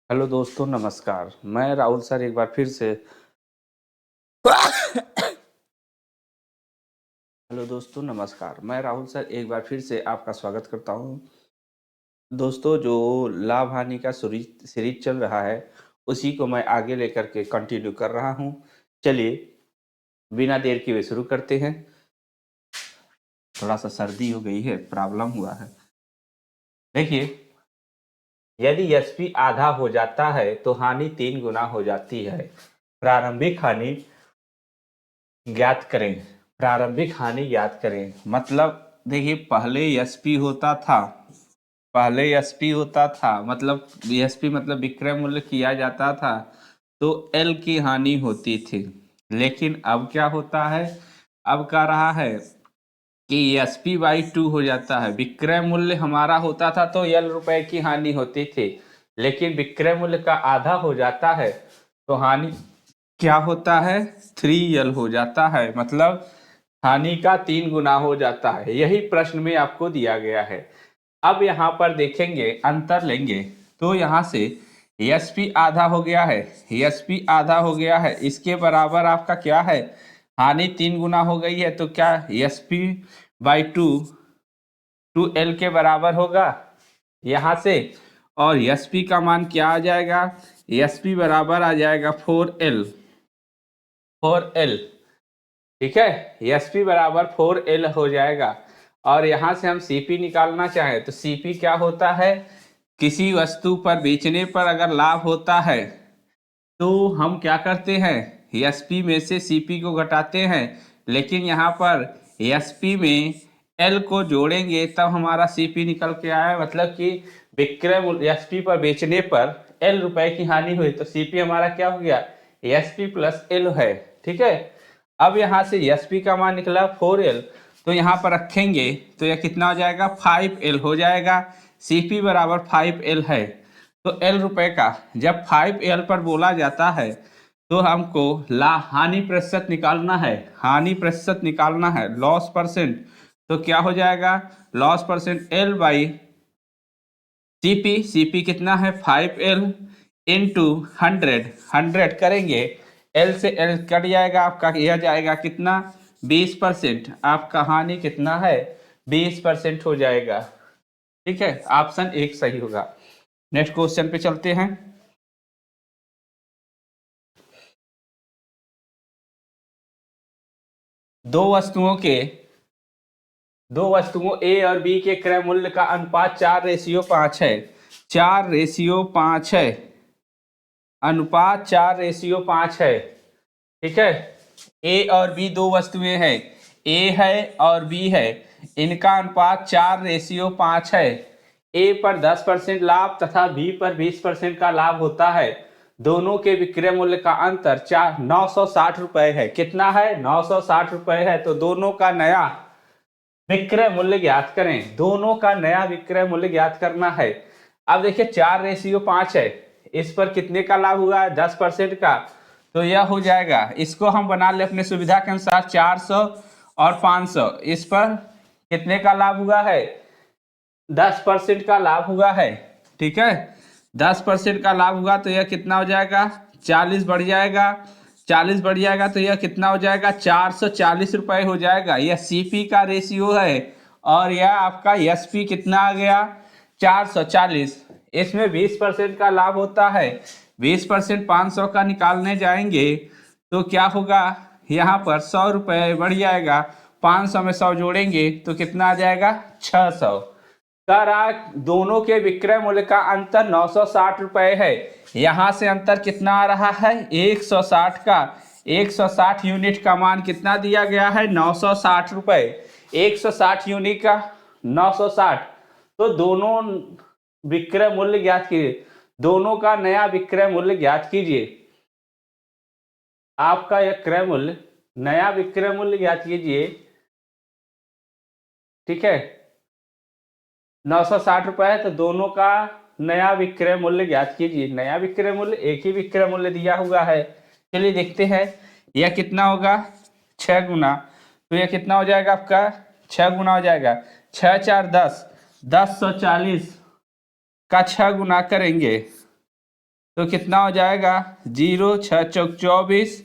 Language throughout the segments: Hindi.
हेलो दोस्तों, नमस्कार। मैं राहुल सर एक बार फिर से हेलो दोस्तों, नमस्कार। मैं राहुल सर एक बार फिर से आपका स्वागत करता हूं। दोस्तों, जो लाभ हानि का सीरीज चल रहा है उसी को मैं आगे लेकर के कंटिन्यू कर रहा हूं। चलिए बिना देर किए शुरू करते हैं। थोड़ा सा सर्दी हो गई है, प्रॉब्लम हुआ है। देखिए, यदि एसपी आधा हो जाता है तो हानि 3 गुना हो जाती है। प्रारंभिक हानि ज्ञात करें। प्रारंभिक हानि ज्ञात करें मतलब देखिए, पहले एसपी होता था मतलब एसपी मतलब विक्रय मूल्य किया जाता था तो एल की हानि होती थी। लेकिन अब क्या होता है, अब कह रहा है कि SP/2 हो जाता है। विक्रय मूल्य हमारा होता था तो एल रुपए की हानि होती थी, लेकिन विक्रय मूल्य का आधा हो जाता है तो हानि क्या होता है, 3L हो जाता है। मतलब हानि का 3 गुना हो जाता है। यही प्रश्न में आपको दिया गया है। अब यहाँ पर देखेंगे, अंतर लेंगे तो यहाँ से एसपी आधा हो गया है, एसपी आधा हो गया है, इसके बराबर आपका क्या है, हानि 3 गुना हो गई है तो क्या SP/2 2L के बराबर होगा यहाँ से। और एसपी का मान क्या आ जाएगा, एसपी बराबर आ जाएगा 4L। ठीक है, एसपी बराबर 4L हो जाएगा। और यहां से हम सीपी निकालना चाहें तो सीपी क्या होता है, किसी वस्तु पर बेचने पर अगर लाभ होता है तो हम क्या करते हैं, एसपी में से सीपी को घटाते हैं। लेकिन यहाँ पर एसपी में एल को जोड़ेंगे तब हमारा सीपी निकल के आया। मतलब कि विक्रय एसपी पर बेचने पर एल रुपए की हानि हुई तो सीपी हमारा क्या हो गया, एसपी प्लस एल है। ठीक है, अब यहाँ से एसपी का मान निकला 4L तो यहाँ पर रखेंगे तो यह कितना हो जाएगा, 5L हो जाएगा। सीपी बराबर 5L है तो एल रुपए का जब 5L पर बोला जाता है तो हमको हानि प्रतिशत निकालना है, हानि प्रतिशत निकालना है, लॉस परसेंट। तो क्या हो जाएगा, loss percent L by CP कितना है 5L इंटू 100 करेंगे, एल से एल कट जाएगा, आपका यह जाएगा कितना 20%। आपका हानि कितना है 20% हो जाएगा। ठीक है, ऑप्शन 1 सही होगा। नेक्स्ट क्वेश्चन पे चलते हैं। दो वस्तुओं ए और बी के क्रय मूल्य का अनुपात 4:5 है। 4:5 है, अनुपात 4:5 है। ठीक है, ए और बी दो वस्तुएं हैं, ए है और बी है, इनका अनुपात 4:5 है। ए पर 10% लाभ तथा बी पर 20% का लाभ होता है। दोनों के विक्रय मूल्य का अंतर 960 रुपए है। कितना है, 960 रुपए है। तो दोनों का नया विक्रय मूल्य ज्ञात करें, दोनों का नया विक्रय मूल्य ज्ञात करना है। अब देखिए 4:5 है, इस पर कितने का लाभ हुआ है, 10% का। तो यह हो जाएगा, इसको हम बना ले अपने सुविधा के अनुसार 400 और 500। इस पर कितने का लाभ हुआ है, 10% का लाभ हुआ है। ठीक है, 10% का लाभ हुआ तो यह कितना हो जाएगा, 40 बढ़ जाएगा। 40 बढ़ जाएगा तो यह कितना हो जाएगा, 440 रुपए हो जाएगा। यह सीपी का रेशियो है और यह आपका एसपी कितना आ गया, 440। इसमें 20% का लाभ होता है। 20% 500 का निकालने जाएंगे तो क्या होगा, यहाँ पर 100 रुपये बढ़ जाएगा। 500 में 100 जोड़ेंगे तो कितना आ जाएगा, 600। दोनों के विक्रय मूल्य का अंतर 960 रुपए है। यहां से अंतर कितना आ रहा है, 160 का। 160 यूनिट का मान कितना दिया गया है, 960 रुपए। 160 यूनिट का 960। तो दोनों विक्रय मूल्य ज्ञात कीजिए, दोनों का नया विक्रय मूल्य ज्ञात कीजिए। आपका यह क्रय मूल्य, नया विक्रय मूल्य ज्ञात कीजिए। ठीक है, 960 रुपए है तो दोनों का नया विक्रय मूल्य ज्ञात कीजिए। नया विक्रय मूल्य, एक ही विक्रय मूल्य दिया हुआ है। चलिए देखते हैं यह कितना होगा, 6 गुना। तो यह कितना हो जाएगा आपका, 6 गुना हो जाएगा। 6 4 10, 1040 का 6 गुना करेंगे तो कितना हो जाएगा 0 6 चौक 24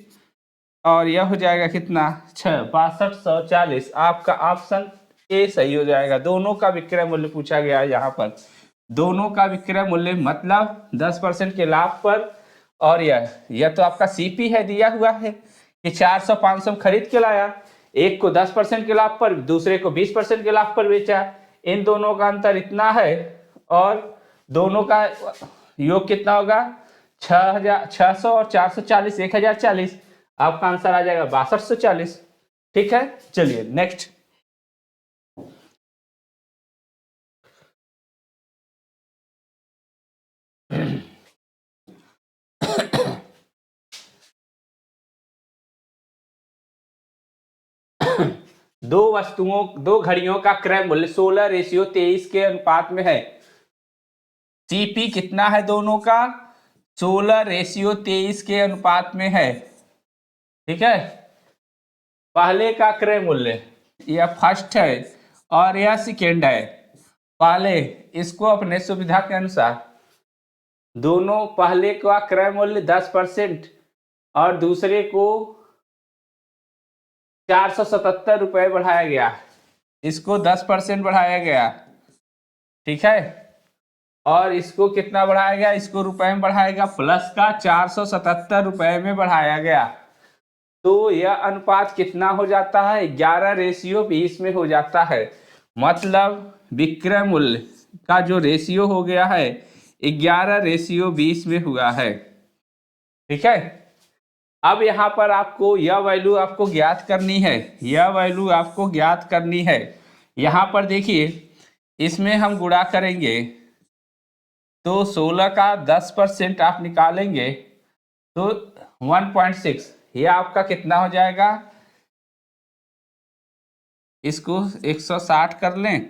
और यह हो जाएगा कितना 6 6240। आपका ऑप्शन ए सही हो जाएगा। दोनों का विक्रय मूल्य पूछा गया है यहाँ पर, दोनों का विक्रय मूल्य मतलब 10% के लाभ पर। और यह तो आपका सीपी है, दिया हुआ है कि 400-500 खरीद के लाया, एक को 10% के लाभ पर, दूसरे को 20% के लाभ पर बेचा। इन दोनों का अंतर इतना है और दोनों का योग कितना होगा 600 और 440 1040। आपका आंसर आ जाएगा 6240। ठीक है, चलिए नेक्स्ट। दो घड़ियों का क्रय मूल्य 16:23 के अनुपात में है। सीपी कितना है दोनों का 16:23 के अनुपात में है। ठीक है, पहले का क्रय मूल्य यह फर्स्ट है और यह सेकेंड है। पहले इसको अपने सुविधा के अनुसार दोनों, पहले का क्रय मूल्य 10% और दूसरे को 477 रुपये बढ़ाया गया, इसको 10% बढ़ाया गया। ठीक है, और इसको कितना बढ़ाया गया, इसको रुपए में बढ़ाया गया, प्लस का 477 रुपये में बढ़ाया गया। तो यह अनुपात कितना हो जाता है 11:20 में हो जाता है। मतलब विक्रय मूल्य का जो रेशियो हो गया है 11:20 में हुआ है। ठीक है, अब यहाँ पर आपको यह वैल्यू आपको ज्ञात करनी है, यह वैल्यू आपको ज्ञात करनी है। यहाँ पर देखिए, इसमें हम गुणा करेंगे तो 16 का 10% आप निकालेंगे तो 1.6, यह आपका कितना हो जाएगा, इसको 160 कर लें,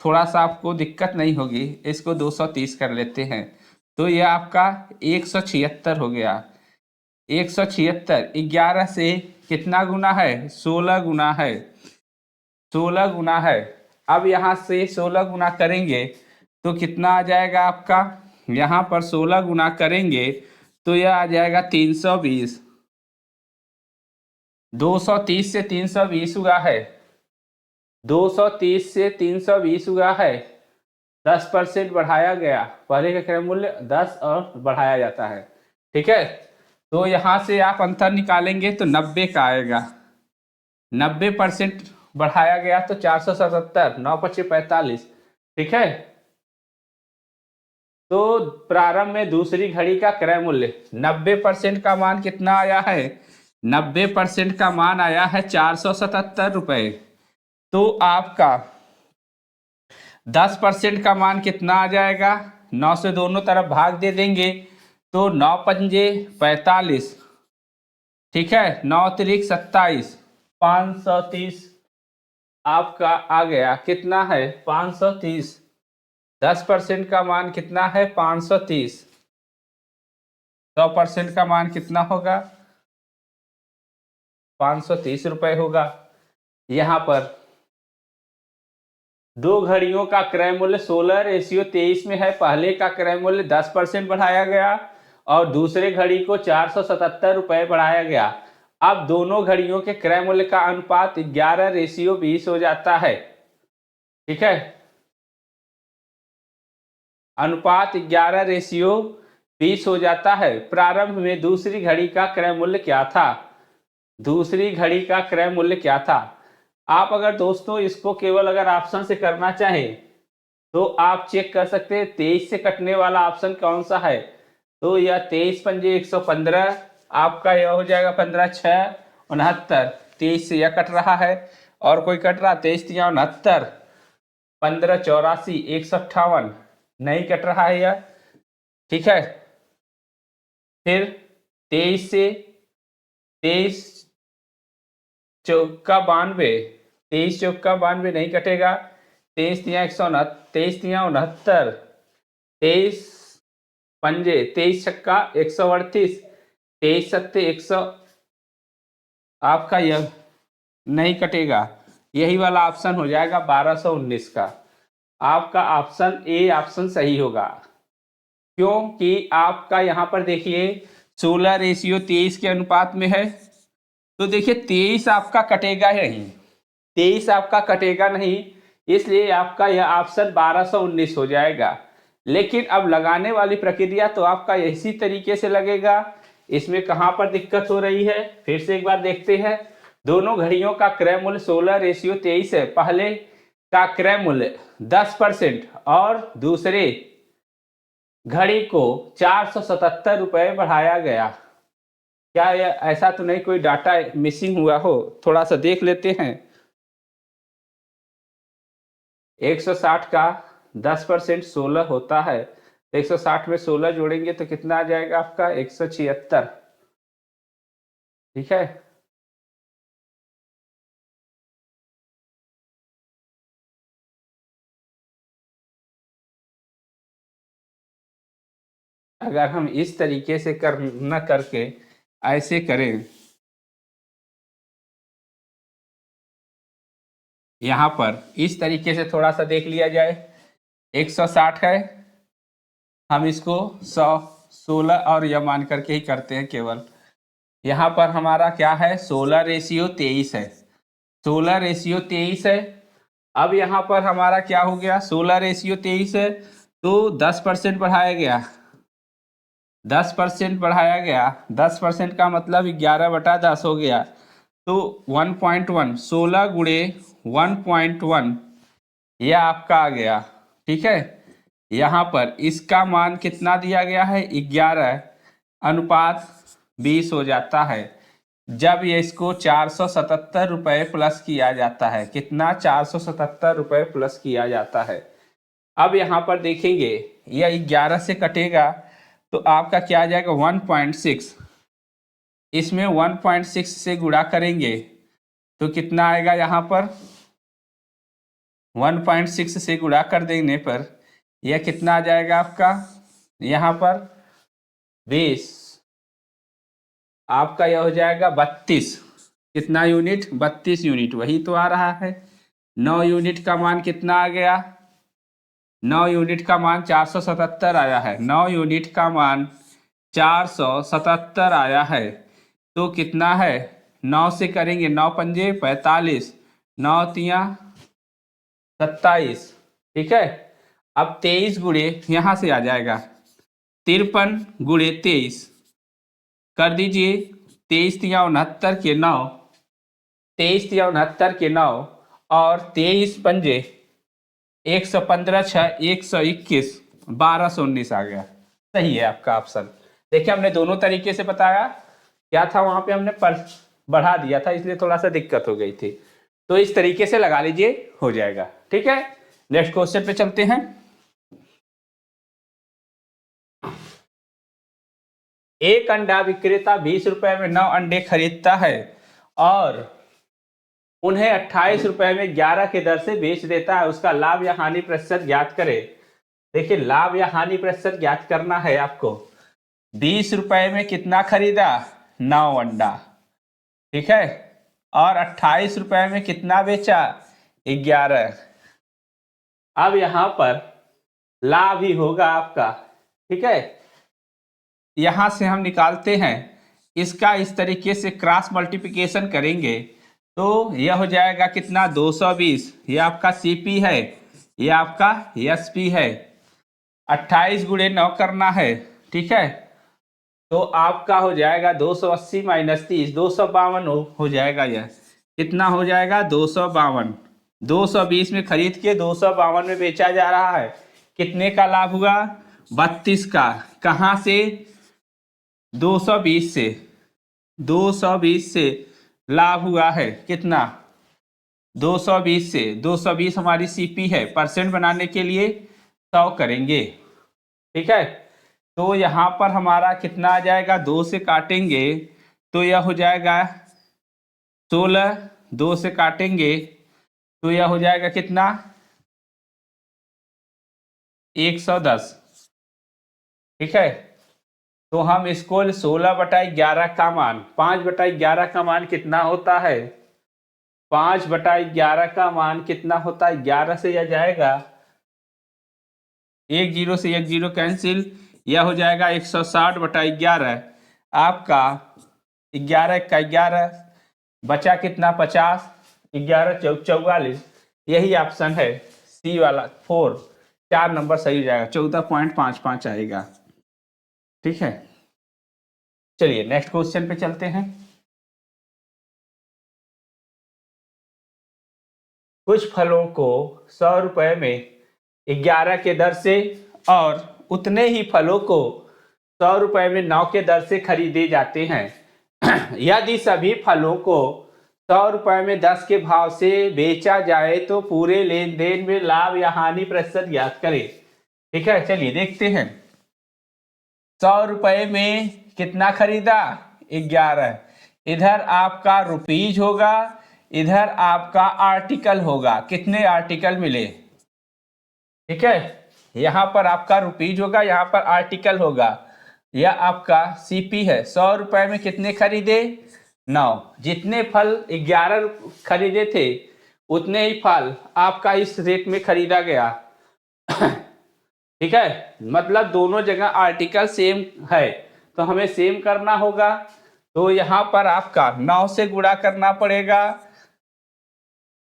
थोड़ा सा आपको दिक्कत नहीं होगी, इसको 230 कर लेते हैं तो यह आपका 176 हो गया। 176 11 से कितना गुना है 16 गुना है, 16 गुना है। अब यहाँ से 16 गुना करेंगे तो कितना आ जाएगा आपका, यहाँ पर 16 गुना करेंगे तो यह आ जाएगा 320। 230 से 320 हुआ है, 230 से 320 हुआ है। 10% बढ़ाया गया, पहले का क्रय मूल्य 10 और बढ़ाया जाता है। ठीक है, तो यहाँ से आप अंतर निकालेंगे तो 90 का आएगा। 90% बढ़ाया गया तो 477, 9 × 5 = 45। ठीक है, तो प्रारंभ में दूसरी घड़ी का क्रय मूल्य 90% का मान कितना आया है, 90% का मान आया है 477 रुपये। तो आपका 10% का मान कितना आ जाएगा, 9 से दोनों तरफ भाग दे देंगे तो 9 × 5 = 45। ठीक है, 9 × 3 = 27, 530 आपका आ गया। कितना है 530, 10% का मान कितना है 530, 100% का मान कितना होगा 530 रुपये होगा। यहाँ पर दो घड़ियों का क्रय मूल्य 16:23 में है। पहले का क्रय मूल्य 10% बढ़ाया गया और दूसरे घड़ी को 477 रुपये बढ़ाया गया। अब दोनों घड़ियों के क्रय मूल्य का अनुपात 11:20 हो जाता है। ठीक है, अनुपात 11:20 हो जाता है। प्रारंभ में दूसरी घड़ी का क्रय मूल्य क्या था, दूसरी घड़ी का क्रय मूल्य क्या था। आप अगर दोस्तों इसको केवल अगर ऑप्शन से करना चाहें तो आप चेक कर सकते हैं 23 से कटने वाला ऑप्शन कौन सा है। तो यह 23 × 5 = 115, आपका यह हो जाएगा 15 × 6 = 69। 23 से यह कट रहा है और कोई कट रहा 23 × 3 = 69, 15 × 84 = 158, नहीं कट रहा है यह। ठीक है, फिर 23 से 23 चौका 92, 23 चौका 92 नहीं कटेगा। 23 × 3 = 169, 23 × 3 = 69, 23 पंजे 23 छक्का 138, 23 सत्ते 100, आपका यह नहीं कटेगा। यही वाला ऑप्शन हो जाएगा 1219 का। आपका ऑप्शन ए ऑप्शन सही होगा। क्योंकि आपका यहाँ पर देखिए 16:23 के अनुपात में है, तो देखिए 23 आपका कटेगा नहीं, 23 आपका कटेगा नहीं, इसलिए आपका यह ऑप्शन 1219 हो जाएगा। लेकिन अब लगाने वाली प्रक्रिया तो आपका इसी तरीके से लगेगा। इसमें कहाँ पर दिक्कत हो रही है, फिर से एक बार देखते हैं। दोनों घड़ियों का क्रय मूल्य 16:23 है। पहले का क्रय मूल्य 10% और दूसरे घड़ी को 477 रुपये बढ़ाया गया। क्या यह ऐसा तो नहीं कोई डाटा मिसिंग हुआ हो, थोड़ा सा देख लेते हैं। 160 का 10% 16 होता है, 160 में 16 जोड़ेंगे तो कितना आ जाएगा आपका 176। ठीक है, अगर हम इस तरीके से कर न करके ऐसे करें, यहाँ पर इस तरीके से थोड़ा सा देख लिया जाए। 160 है, हम इसको 100 16 और यह मान करके ही करते हैं केवल। यहाँ पर हमारा क्या है 16:23 है, 16:23 है। अब यहाँ पर हमारा क्या हो गया 16:23 है, तो 10% बढ़ाया गया, 10% बढ़ाया गया, 10% का मतलब 11/10 हो गया, तो 1.1 16 गुणे 1.1 यह आपका आ गया। ठीक है, यहाँ पर इसका मान कितना दिया गया है 11:20 हो जाता है। जब ये इसको 477 रुपये प्लस किया जाता है, कितना 477 रुपये प्लस किया जाता है। अब यहाँ पर देखेंगे यह 11 से कटेगा तो आपका क्या आ जाएगा 1.6, इसमें 1.6 से गुणा करेंगे तो कितना आएगा, यहाँ पर 1.6 से गुणा कर देने पर यह कितना आ जाएगा आपका, यहाँ पर 20, आपका यह हो जाएगा 32। कितना यूनिट 32 यूनिट, वही तो आ रहा है। 9 यूनिट का मान कितना आ गया, 9 यूनिट का मान 477 आया है, 9 यूनिट का मान 477 आया है, तो कितना है 9 से करेंगे 9 पंजे 45, 9 तिया 27। ठीक है, अब 23 गुणे यहाँ से आ जाएगा 53 गुणे 23 कर दीजिए, 23 तिया 69 के 9, 23 तिया 69 के 9 और 23 पंजे 115 6 121 1219 आ गया। सही है आपका ऑप्शन। देखिए हमने दोनों तरीके से बताया, क्या था वहां पे हमने बढ़ा दिया था इसलिए थोड़ा सा दिक्कत हो गई थी, तो इस तरीके से लगा लीजिए हो जाएगा। ठीक है, नेक्स्ट क्वेश्चन पे चलते हैं। एक अंडा विक्रेता 20 रुपए में 9 अंडे खरीदता है और उन्हें 28 रुपए में 11 के दर से बेच देता है, उसका लाभ या हानि प्रतिशत ज्ञात करे। देखिए लाभ या हानि प्रतिशत ज्ञात करना है आपको। 20 रुपए में कितना खरीदा 9 अंडा, ठीक है, और 28 रुपए में कितना बेचा 11। अब यहां पर लाभ ही होगा आपका। ठीक है, यहां से हम निकालते हैं, इसका इस तरीके से क्रॉस मल्टीप्लिकेशन करेंगे तो यह हो जाएगा कितना 220, ये आपका सीपी है, ये आपका एसपी है। 28 गुणे 9 करना है, ठीक है, तो आपका हो जाएगा 280 माइनस 30 252 हो जाएगा। यह कितना हो जाएगा 252, 220 में खरीद के 252 में बेचा जा रहा है। कितने का लाभ हुआ 32 का, कहाँ से 220 से, 220 से लाभ हुआ है कितना 220 से, 220 हमारी सीपी है, परसेंट बनाने के लिए 100 करेंगे। ठीक है, तो यहाँ पर हमारा कितना आ जाएगा 2 से काटेंगे तो यह हो जाएगा 16, 2 से काटेंगे तो यह हो जाएगा कितना 110। ठीक है, तो हम इसको 16/11 का मान, 5/11 का मान कितना होता है, 5/11 का मान कितना होता है, 11 से यह जाएगा, 1 0 से 1 0 कैंसिल, यह हो जाएगा 160/11, आपका 11 का 11 बचा कितना 50, 11 44, यही ऑप्शन है सी वाला 4, 4 नंबर सही हो जाएगा, 14.55 आएगा। ठीक है, चलिए नेक्स्ट क्वेश्चन पे चलते हैं। कुछ फलों को 100 रुपए में 11 के दर से और उतने ही फलों को 100 रुपए में 9 के दर से खरीदे जाते हैं। यदि सभी फलों को 100 रुपए में 10 के भाव से बेचा जाए तो पूरे लेन देन में लाभ या हानि प्रतिशत ज्ञात करें। ठीक है, चलिए देखते हैं। 100 रुपए में कितना खरीदा 11, इधर आपका रुपीज होगा, इधर आपका आर्टिकल होगा, कितने आर्टिकल मिले। ठीक है, यहां पर आपका रुपीज होगा, यहां पर आर्टिकल होगा, यह आपका सीपी है। 100 रुपए में कितने खरीदे 9, जितने फल 11 खरीदे थे उतने ही फल आपका इस रेट में खरीदा गया। ठीक है, मतलब दोनों जगह आर्टिकल सेम है तो हमें सेम करना होगा, तो यहां पर आपका 9 से गुणा करना पड़ेगा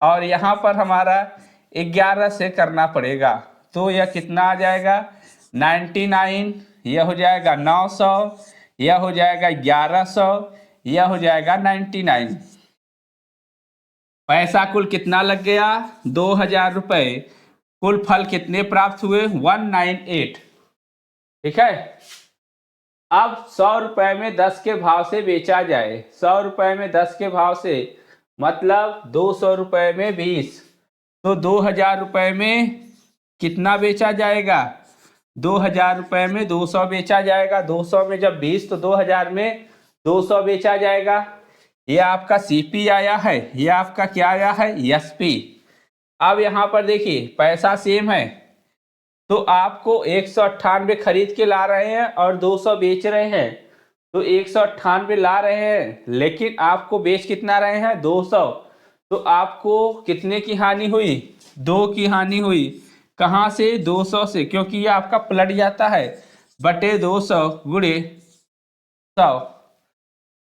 और यहां पर हमारा 11 से करना पड़ेगा, तो यह कितना आ जाएगा 99, यह हो जाएगा 900, यह हो जाएगा 1100, यह हो जाएगा 99। पैसा कुल कितना लग गया 2000 रुपए, कुल फल कितने प्राप्त हुए 198। ठीक है, अब 100 रुपए में 10 के भाव से बेचा जाए, 100 रुपए में 10 के भाव से मतलब 200 रुपए में 20, तो 2000 रुपए में कितना बेचा जाएगा 2000 रुपए में 200 बेचा जाएगा, 200 में जब 20 तो 2000 में 200 बेचा जाएगा। यह आपका सीपी आया है, यह आपका क्या आया है एसपी। अब यहां पर देखिए पैसा सेम है तो आपको 198 खरीद के ला रहे हैं और 200 बेच रहे हैं, तो 198 ला रहे हैं लेकिन आपको बेच कितना रहे हैं 200, तो आपको कितने की हानि हुई 2 की हानि हुई। कहां से 200 से, क्योंकि ये आपका पलट जाता है बटे 200 गुणे 100,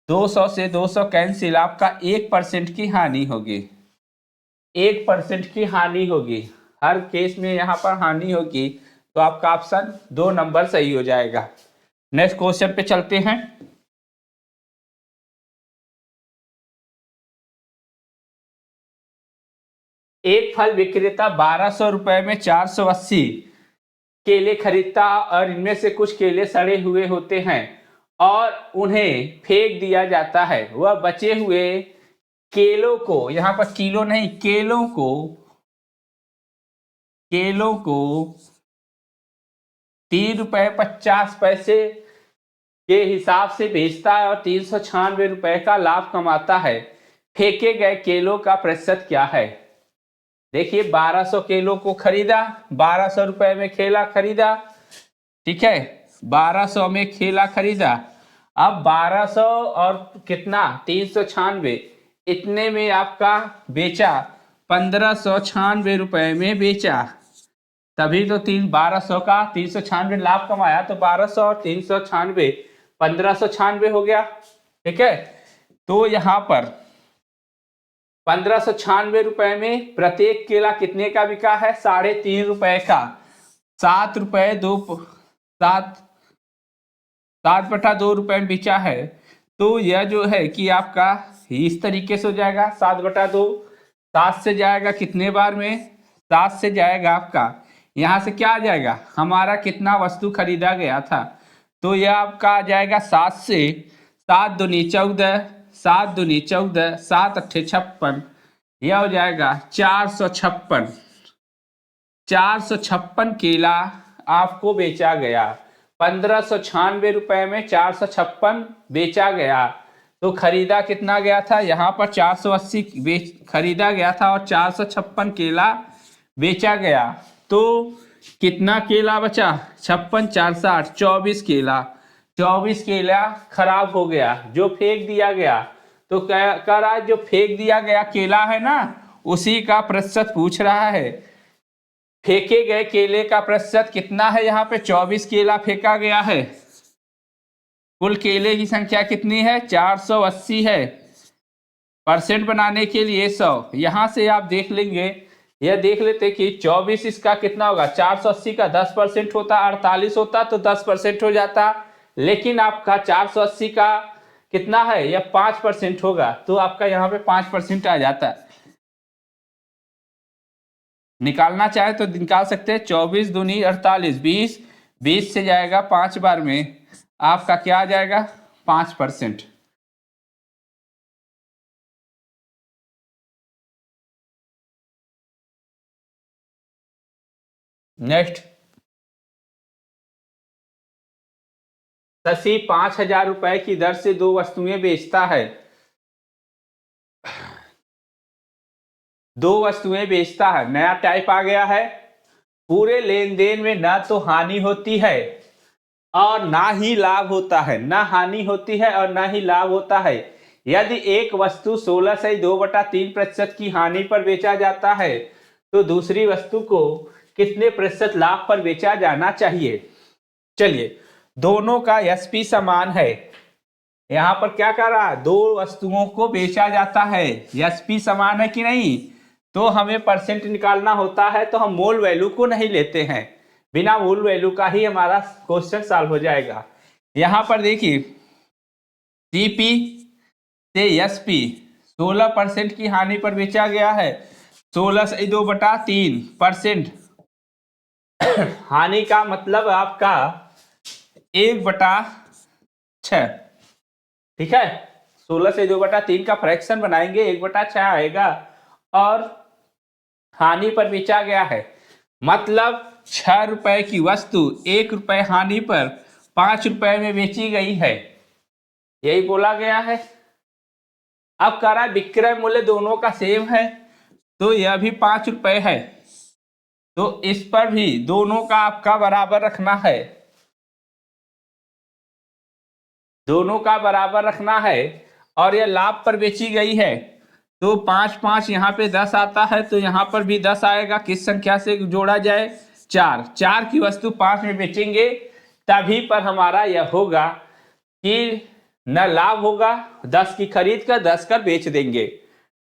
200 से 200 कैंसिल, आपका 1% की हानि होगी, 1% की हानि होगी, हर केस में यहां पर हानि होगी, तो आपका ऑप्शन 2 नंबर सही हो जाएगा। नेक्स्ट क्वेश्चन पे चलते हैं। एक फल विक्रेता 1200 रुपए में 480 केले खरीदता और इनमें से कुछ केले सड़े हुए होते हैं और उन्हें फेंक दिया जाता है। वह बचे हुए केलों को, यहां पर किलो नहीं, केलों को 3.50 रुपए के हिसाब से बेचता है और 396 रुपए का लाभ कमाता है। फेंके गए केलों का प्रतिशत क्या है। देखिए 1200 केलों को खरीदा, 1200 रुपए में केला खरीदा, ठीक है 1200 में केला खरीदा, अब 1200 और कितना 396, इतने में आपका बेचा 1596 रुपए में बेचा, तभी तो 1200 का 396 लाभ कमाया, तो 1200 और 396 1596 हो गया। ठीक है, तो यहां पर 1596 रुपए में प्रत्येक केला कितने का बिका है 3.5 रुपए का, 7 रुपए 7/2 रुपए में बिचा है, तो यह जो है कि आपका इस तरीके से हो जाएगा 7/2, 7 से जाएगा कितने बार में 7 से जाएगा आपका, यहां से क्या आ जाएगा हमारा कितना वस्तु खरीदा गया था, तो यह आपका आ जाएगा 7 से, 7 दूनी 14, 7 दूनी 14, 7 अट्ठे 56, यह हो जाएगा 456 केला आपको बेचा गया, 1596 रुपए में 456 बेचा गया, तो खरीदा कितना गया था यहाँ पर 480 खरीदा गया था और 456 केला बेचा गया, तो कितना केला बचा 56 4 60 24 केला, 24 केला खराब हो गया जो फेंक दिया गया, तो कह रहा है जो फेंक दिया गया केला है ना उसी का प्रतिशत पूछ रहा है। फेंके गए केले का प्रतिशत कितना है, यहाँ पे 24 केला फेंका गया है। कुल केले की संख्या कितनी है, 480 है। परसेंट बनाने के लिए 100, यहां से आप देख लेंगे, यह देख लेते कि 24 इसका कितना होगा, 480 का 10% होता, 48 होता तो 10% हो जाता, लेकिन आपका 480 का कितना है, यह 5% होगा, तो आपका यहाँ पे 5% आ जाता। निकालना चाहे तो निकाल सकते हैं, 24 दूनी 48, 20, 20 से जाएगा 5 बार में, आपका क्या आ जाएगा, 5%। नेक्स्ट, शशि 5,000 रुपए की दर से 2 वस्तुएं बेचता है। 2 वस्तुएं बेचता है, नया टाइप आ गया है। पूरे लेन देन में ना तो हानि होती है और ना ही लाभ होता है, ना हानि होती है और ना ही लाभ होता है। यदि एक वस्तु 16 से 2/3% की हानि पर बेचा जाता है तो दूसरी वस्तु को कितने प्रतिशत लाभ पर बेचा जाना चाहिए। चलिए, दोनों का एसपी समान है। यहां पर क्या कर रहा है, 2 वस्तुओं को बेचा जाता है, एसपी समान है कि नहीं, तो हमें परसेंट निकालना होता है, तो हम मोल वैल्यू को नहीं लेते हैं, बिना मोल वैल्यू का ही हमारा क्वेश्चन सॉल्व हो जाएगा। यहां पर देखिए, सीपी से एसपी 16% की हानि पर बेचा गया है, 16 से 2/3%। हानि का मतलब आपका 1/6, ठीक है। 16 से 2/3 का फ्रैक्शन बनाएंगे, 1/6 आएगा, और हानि पर बेचा गया है, मतलब 6 रुपए की वस्तु 1 रुपए हानि पर 5 रुपए में बेची गई है, यही बोला गया है। अब कह रहा है विक्रय मूल्य दोनों का सेम है, तो यह भी 5 रुपए है, तो इस पर भी दोनों का आपका बराबर रखना है, दोनों का बराबर रखना है। और यह लाभ पर बेची गई है, तो 5 5 यहाँ पे 10 आता है, तो यहाँ पर भी 10 आएगा। किस संख्या से जोड़ा जाए, 4, 4 की वस्तु 5 में बेचेंगे, तभी पर हमारा यह होगा कि न लाभ होगा, 10 की खरीद कर 10 कर बेच देंगे,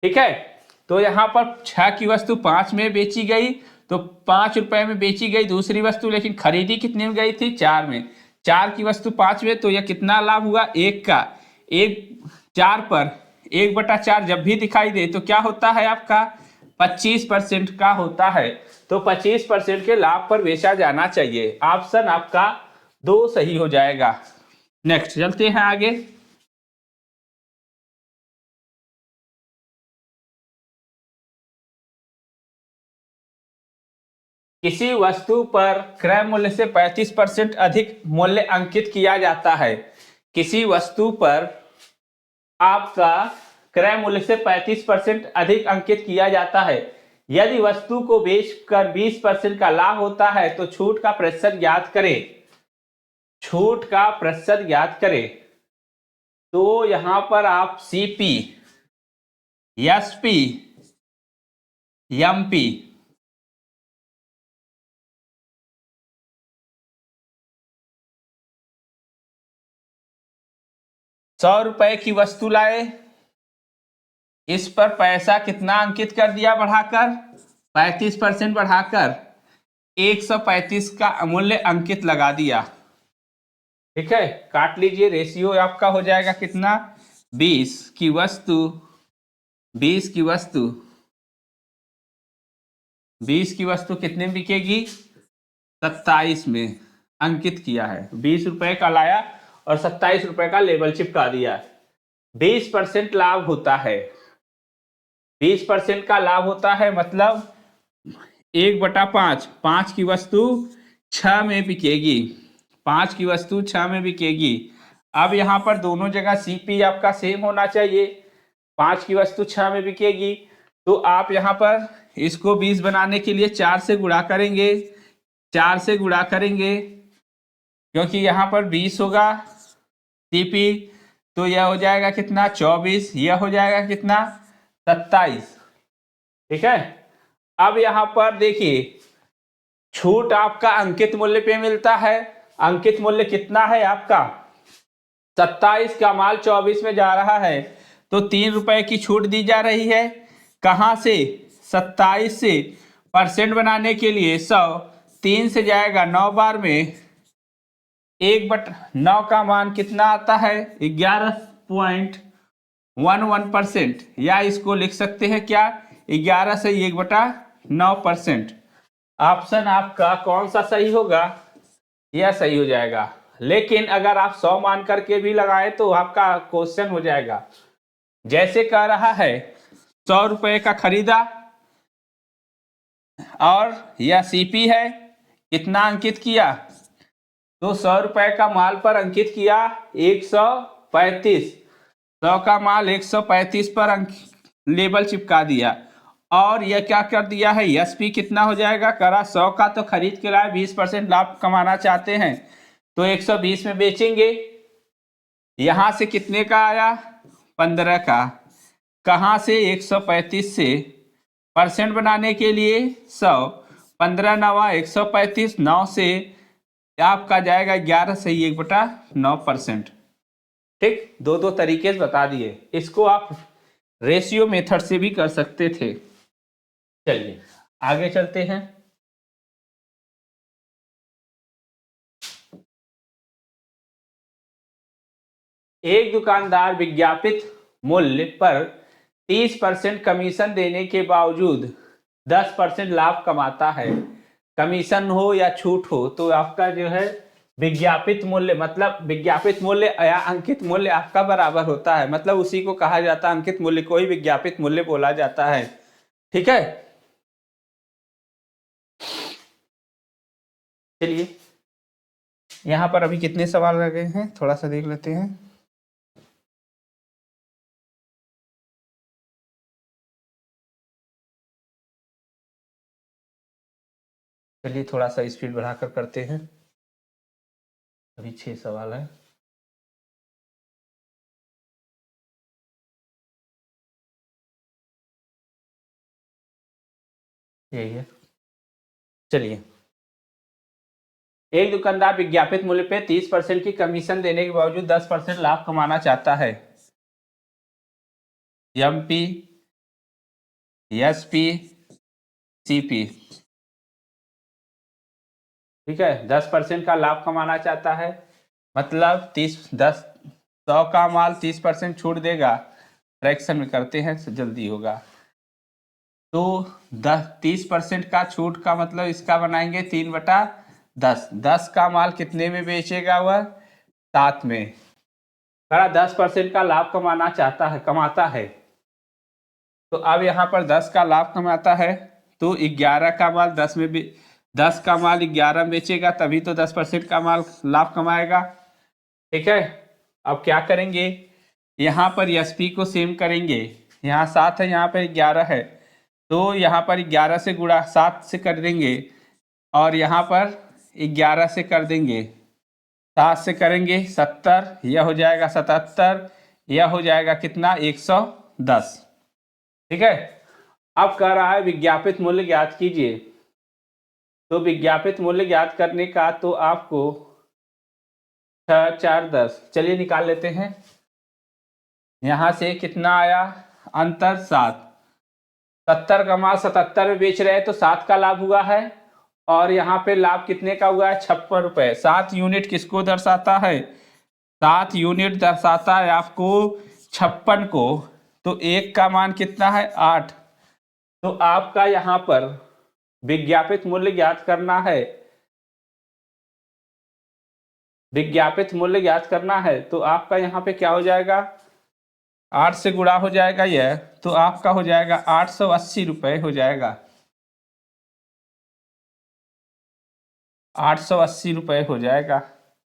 ठीक है। तो यहाँ पर 6 की वस्तु 5 में बेची गई, तो 5 रुपए में बेची गई दूसरी वस्तु, लेकिन खरीदी कितने में गई थी, 4 में। 4 की वस्तु 5 में, तो यह कितना लाभ हुआ, 1 का, 1 4 पर 1/4 जब भी दिखाई दे तो क्या होता है आपका, 25% का होता है, तो 25% के लाभ पर बेचा जाना चाहिए। ऑप्शन आपका 2 सही हो जाएगा। नेक्स्ट चलते हैं आगे। किसी वस्तु पर क्रय मूल्य से 35% अधिक मूल्य अंकित किया जाता है। किसी वस्तु पर आपका क्रय मूल्य से 35% अधिक अंकित किया जाता है। यदि वस्तु को बेचकर 20% का लाभ होता है तो छूट का प्रतिशत ज्ञात करें। छूट का प्रतिशत ज्ञात करें, तो यहां पर आप सीपी, एसपी, एमपी, 100 रुपए की वस्तु लाए, इस पर पैसा कितना अंकित कर दिया बढ़ाकर, 35% बढ़ाकर 135 का मूल्य अंकित लगा दिया, ठीक है। काट लीजिए, रेशियो आपका हो जाएगा कितना, 20 की वस्तु 20 की वस्तु 20 की वस्तु कितने में बिकेगी, 27 में अंकित किया है। 20 रुपए का लाया और 27 रुपए का लेबल चिपका दिया। 20% लाभ होता है, 20% का लाभ होता है, मतलब 1/5, 5 की वस्तु 6 में बिकेगी, 5 की वस्तु 6 में बिकेगी। अब यहाँ पर दोनों जगह सीपी आपका सेम होना चाहिए, 5 की वस्तु 6 में बिकेगी, तो आप यहाँ पर इसको 20 बनाने के लिए 4 से गुणा करेंगे, 4 से गुणा करेंगे, क्योंकि यहाँ पर 20 होगा सीपी, तो यह हो जाएगा कितना, 24, यह हो जाएगा कितना, 27, ठीक है। अब यहाँ पर देखिए, छूट आपका अंकित मूल्य पे मिलता है। अंकित मूल्य कितना है आपका 27 का माल 24 में जा रहा है तो 3 रुपए की छूट दी जा रही है। कहां से 27 से परसेंट बनाने के लिए 100 3 से जाएगा 9 बार में 1/9 का मान कितना आता है 11.11%, या इसको लिख सकते हैं क्या 11 से 1/9%। ऑप्शन आपका कौन सा सही होगा, यह सही हो जाएगा। लेकिन अगर आप 100 मान करके भी लगाए तो आपका क्वेश्चन हो जाएगा। जैसे कह रहा है 100 रुपए का खरीदा और यह सीपी है, कितना अंकित किया तो 100 रुपए का माल पर अंकित किया 135, 100 का माल 135 पर लेबल चिपका दिया। और यह क्या कर दिया है एसपी कितना हो जाएगा, करा 100 का तो खरीद के लाए 20% लाभ कमाना चाहते हैं तो 120 में बेचेंगे। यहां से कितने का आया 15 का, कहां से 135 से परसेंट बनाने के लिए 100, 15 नवा 135, 9 से आपका जाएगा 11 से 1/9%। ठीक, दो तरीके से बता दिए, इसको आप रेशियो मेथड से भी कर सकते थे। चलिए आगे चलते हैं। एक दुकानदार विज्ञापित मूल्य पर 30% कमीशन देने के बावजूद 10% लाभ कमाता है। कमीशन हो या छूट हो तो आपका जो है विज्ञापित मूल्य, मतलब विज्ञापित मूल्य या अंकित मूल्य आपका बराबर होता है, मतलब उसी को कहा जाता है अंकित मूल्य को ही विज्ञापित मूल्य बोला जाता है। ठीक है, चलिए यहां पर अभी कितने सवाल रह गए हैं थोड़ा सा देख लेते हैं। चलिए थोड़ा सा स्पीड बढ़ाकर करते हैं, अभी 6 सवाल है। यही है, चलिए। एक दुकानदार विज्ञापित मूल्य पे 30% की कमीशन देने के बावजूद 10% लाभ कमाना चाहता है। एमपी, एसपी, सीपी, ठीक है, 10% का लाभ कमाना चाहता है, मतलब 100 का माल 30% छूट देगा। फ्रैक्शन में करते हैं तो जल्दी होगा। तो 30% का छूट का मतलब इसका बनाएंगे 3/10। 10 का माल कितने में बेचेगा वह 7 में। 10% का लाभ कमाना चाहता है, कमाता है। तो अब यहाँ पर 10 का लाभ कमाता है तो 11 का माल 10 में 10 का माल 11 में बेचेगा तभी तो 10% का माल लाभ कमाएगा। ठीक है, अब क्या करेंगे, यहाँ पर एसपी को सेम करेंगे। यहाँ 7 है, यहाँ पर 11 है, तो यहाँ पर 11 से गुणा 7 से कर देंगे और यहाँ पर 11 से कर देंगे, 7 से करेंगे 70, यह हो जाएगा 77, यह हो जाएगा कितना 110। ठीक है, अब कह रहा है विज्ञापित मूल्य ज्ञात कीजिए। तो विज्ञापित मूल्य ज्ञात करने का तो आपको 6 4 10, चलिए निकाल लेते हैं। यहां से कितना आया अंतर 7, 70 का माल 77 में बेच रहे हैं तो 7 का लाभ हुआ है और यहाँ पे लाभ कितने का हुआ है 56 रुपए। 7 यूनिट किसको दर्शाता है, 7 यूनिट दर्शाता है आपको 56 को। तो 1 का मान कितना है 8। तो आपका यहाँ पर विज्ञापित मूल्य ज्ञात करना है, विज्ञापित मूल्य ज्ञात करना है तो आपका यहाँ पे क्या हो जाएगा 8 से गुणा हो जाएगा यह, तो आपका हो जाएगा 880 रुपए हो जाएगा, 880 रुपए हो जाएगा।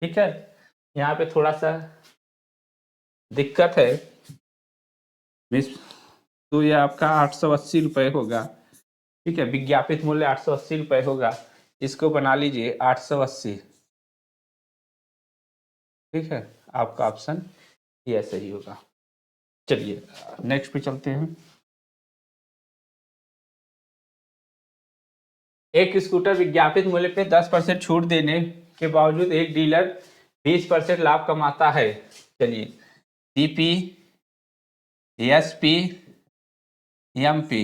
ठीक है, यहाँ पे थोड़ा सा दिक्कत है मिस, तो ये आपका 880 रुपए होगा। ठीक है, विज्ञापित मूल्य 880 रुपए होगा, इसको बना लीजिए 880। ठीक है, आपका ऑप्शन ये सही होगा। चलिए नेक्स्ट पे चलते हैं। एक स्कूटर विज्ञापित मूल्य पे 10% छूट देने के बावजूद एक डीलर 20% लाभ कमाता है। चलिए, CP, SP, MP,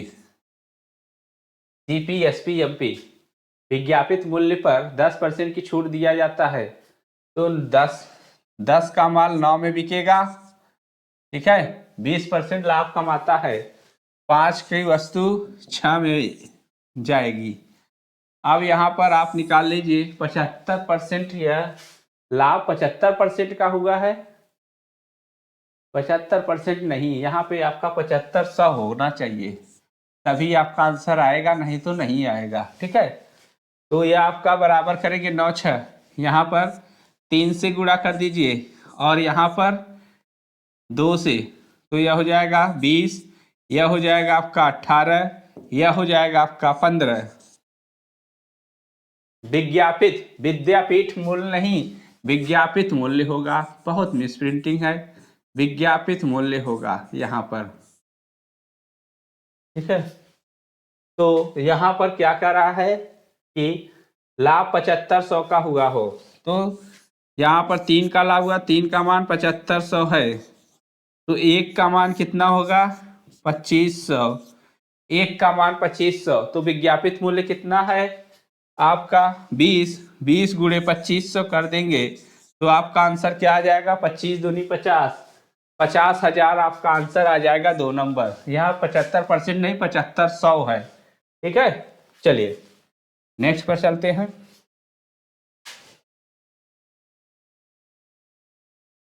CP, SP, MP विज्ञापित मूल्य पर 10% की छूट दिया जाता है। तो 10 का माल 9 में बिकेगा, ठीक है, 20% लाभ कमाता है, 5 की वस्तु 6 में जाएगी। अब यहाँ पर आप निकाल लीजिए 75%, यह लाभ 75% का हुआ है। 75% नहीं, यहाँ पे आपका 7500 होना चाहिए, तभी आपका आंसर आएगा, नहीं तो नहीं आएगा। ठीक है, तो यह आपका बराबर करेंगे 9 6, यहाँ पर 3 से गुणा कर दीजिए और यहाँ पर 2 से, तो यह हो जाएगा 20, यह हो जाएगा आपका 18, यह हो जाएगा आपका 15। विज्ञापित, विद्यापीठ मूल्य नहीं, विज्ञापित मूल्य होगा, बहुत मिसप्रिंटिंग है, विज्ञापित मूल्य होगा यहाँ पर। ठीक है, तो यहाँ पर क्या कर रहा है कि लाभ 7500 का हुआ हो, तो यहाँ पर 3 का लाभ हुआ, 3 का मान 7500 है, तो 1 का मान कितना होगा 2500, 1 का मान 2500, तो विज्ञापित मूल्य कितना है आपका 20, 20 गुणे 2500 कर देंगे तो आपका आंसर क्या आ जाएगा, 25 दूनी 50, 50,000 आपका आंसर आ जाएगा 2 नंबर। यहाँ 75% नहीं 7500 है। ठीक है, चलिए नेक्स्ट पर चलते हैं।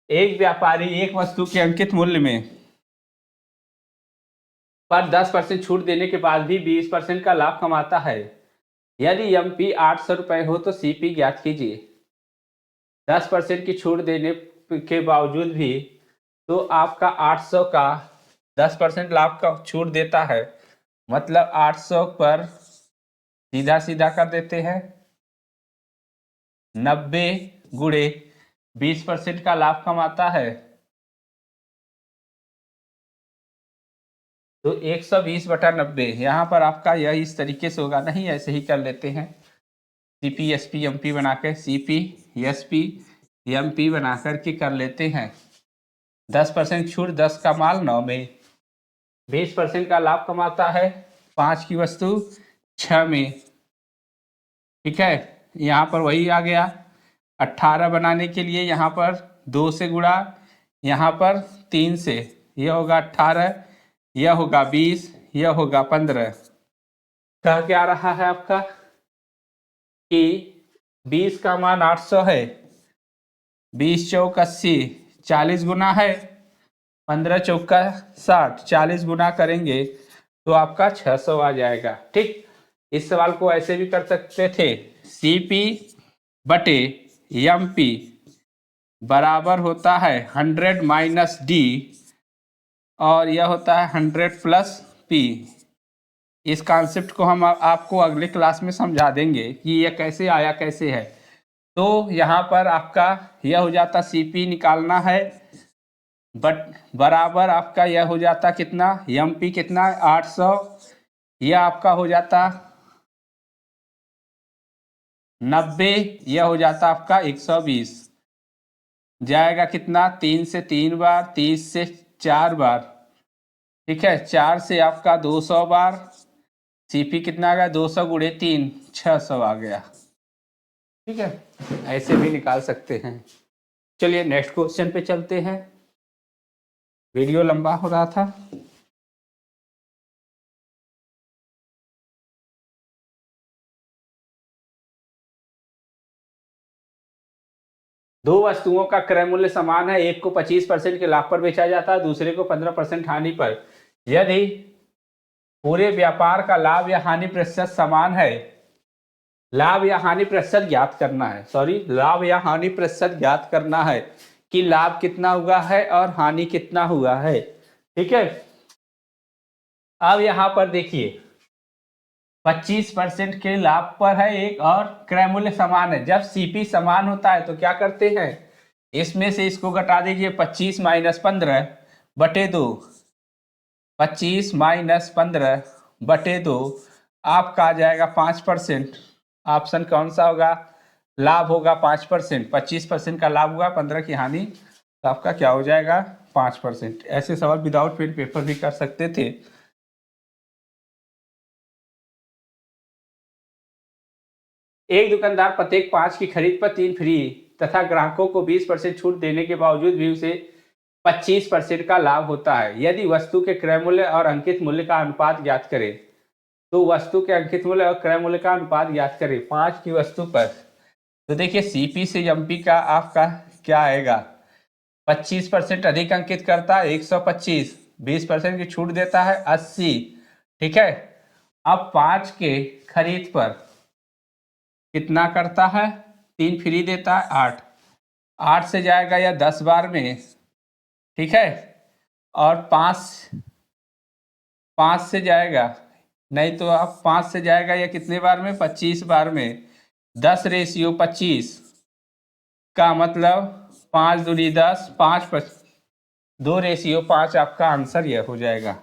एक व्यापारी एक वस्तु के अंकित मूल्य में पर 10% छूट देने के बाद भी 20% का लाभ कमाता है। यदि एमपी 800 रुपये हो तो सीपी ज्ञात कीजिए। 10% की छूट देने के बावजूद भी तो आपका 800 का 10% लाभ का छूट देता है, मतलब 800 पर सीधा सीधा कर देते हैं 90 गुणे 20% का लाभ कमाता है, तो 120/90। यहाँ पर आपका यह इस तरीके से होगा, नहीं ऐसे ही कर लेते हैं, सीपी एसपी एमपी बनाकर, सीपी एसपी एमपी बना करके कर लेते हैं। 10% छूट, 10 का माल 9 में, 20% का लाभ कमाता है, 5 की वस्तु 6 में। ठीक है, यहाँ पर वही आ गया। 18 बनाने के लिए यहाँ पर 2 से गुणा, यहाँ पर 3 से, यह होगा 18, यह होगा 20, यह होगा 15। कह क्या रहा है आपका कि 20 का मान 800 है, 20 चौक 80, 40 गुना है, 15 चौका 60, 40 गुना करेंगे तो आपका 600 आ जाएगा। ठीक, इस सवाल को ऐसे भी कर सकते थे, सीपी बटे एमपी बराबर होता है 100 माइनस डी और यह होता है 100 प्लस पी। इस कॉन्सेप्ट को हम आपको अगले क्लास में समझा देंगे कि यह कैसे आया कैसे है। तो यहाँ पर आपका यह हो जाता, सीपी निकालना है बट बराबर आपका यह हो जाता कितना, एमपी कितना 800, यह आपका हो जाता 90, यह हो जाता आपका 120, जाएगा कितना 3 से 3 बार, 30 से 4 बार, ठीक है, 4 से आपका 200 बार, सीपी कितना आ गया 200 गुणे 3, 600 आ गया। ठीक है, ऐसे भी निकाल सकते हैं। चलिए नेक्स्ट क्वेश्चन पे चलते हैं, वीडियो लंबा हो रहा था। दो वस्तुओं का क्रय मूल्य समान है, एक को 25% के लाभ पर बेचा जाता है, दूसरे को 15% हानि पर। यदि पूरे व्यापार का लाभ या हानि प्रतिशत समान है, लाभ या हानि प्रतिशत ज्ञात करना है, लाभ या हानि प्रतिशत ज्ञात करना है कि लाभ कितना हुआ है और हानि कितना हुआ है। ठीक है, अब यहां पर देखिए 25% के लाभ पर है एक और क्रय मूल्य समान है। जब सीपी समान होता है तो क्या करते हैं, इसमें से इसको घटा दीजिए, 25 माइनस 15 बटे 2, 25 माइनस 15 बटे 2, आपका आ जाएगा 5%। ऑप्शन कौन सा होगा? लाभ होगा 5%, 25% का लाभ हुआ, 15 की हानि, तो आपका क्या हो जाएगा? 5%। ऐसे सवाल विदाउट पेन पेपर भी कर सकते थे। एक दुकानदार प्रत्येक 5 की खरीद पर 3 फ्री तथा ग्राहकों को 20% छूट देने के बावजूद भी उसे 25% का लाभ होता है। यदि वस्तु के क्रय मूल्य और अंकित मूल्य का अनुपात ज्ञात करें, तो वस्तु के अंकित मूल्य और क्रय मूल्य का अनुपात ज्ञात करें 5 की वस्तु पर। तो देखिए सीपी से एमपी का आपका क्या आएगा? 25% अधिक अंकित करता है 125, 20% की छूट देता है 80। ठीक है, अब 5 के खरीद पर कितना करता है? 3 फ्री देता है 8। 8 से जाएगा या 10 बार में, ठीक है, और 5 से जाएगा, नहीं तो आप 5 से जाएगा या कितने बार में? 25 बार में। 10/25 का मतलब 5 दूनी 10, 5 2/5 आपका आंसर यह हो जाएगा।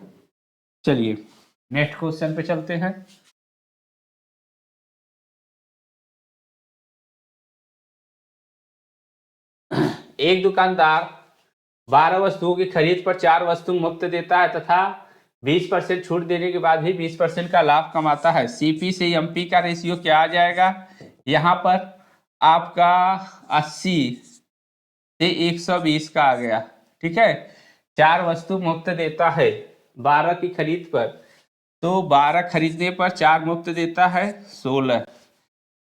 चलिए नेक्स्ट क्वेश्चन पे चलते हैं। एक दुकानदार 12 वस्तुओं की खरीद पर 4 वस्तु मुफ्त देता है तथा 20% छूट देने के बाद भी 20% का लाभ कमाता है। सीपी से एमपी का रेशियो क्या आ जाएगा? यहाँ पर आपका 80 से 120 का आ गया। ठीक है, 4 वस्तु मुफ्त देता है 12 की खरीद पर, तो 12 खरीदने पर 4 मुफ्त देता है 16।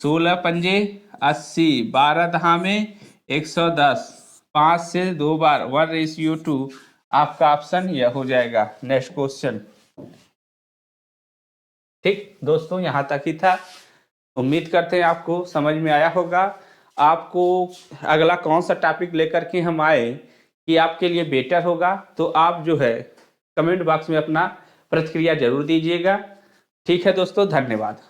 16 पंजे 80, 12 धामे 110, 5 से 2 बार 1/2। आपका ऑप्शन यह हो जाएगा। Next question. ठीक दोस्तों, यहाँ तक ही था। उम्मीद करते हैं आपको समझ में आया होगा। आपको अगला कौन सा टॉपिक लेकर के हम आए कि आपके लिए बेटर होगा, तो आप जो है कमेंट बॉक्स में अपना प्रतिक्रिया जरूर दीजिएगा। ठीक है दोस्तों, धन्यवाद।